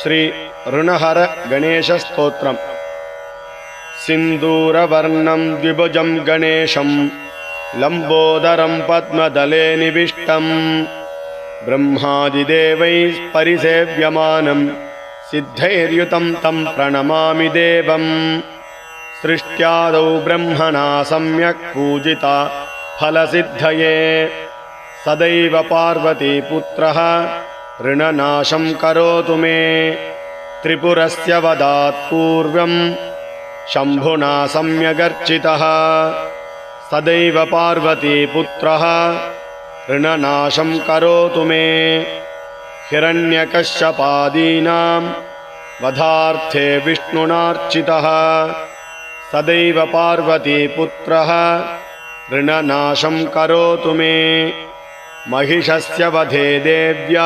श्री ऋणहर गणेशस्तोत्रम्। सिन्दूरवर्णं द्विभुजं गणेशं लम्बोदरं पद्मदले निविष्टं ब्रह्मादिदेवैः परिसेव्यमानं सिद्धैर्युतं तं प्रणमामि देवं। सृष्ट्यादौ ब्रह्मणा सम्यक् पूजिता फलसिद्धये सदैव पार्वतीपुत्रः ऋणनाशं करोतु मे। त्रिपुरस्य वधात् पूर्वं शम्भुना सम्यगर्चितः सदैव पार्वतीपुत्रः ऋणनाशं करोतु मे। हिरण्यकश्यपादीनां वधार्थे विष्णुनार्चितः सदैव पार्वतीपुत्रः ऋणनाशं करोतु मे। महिषस्य वधे देव्या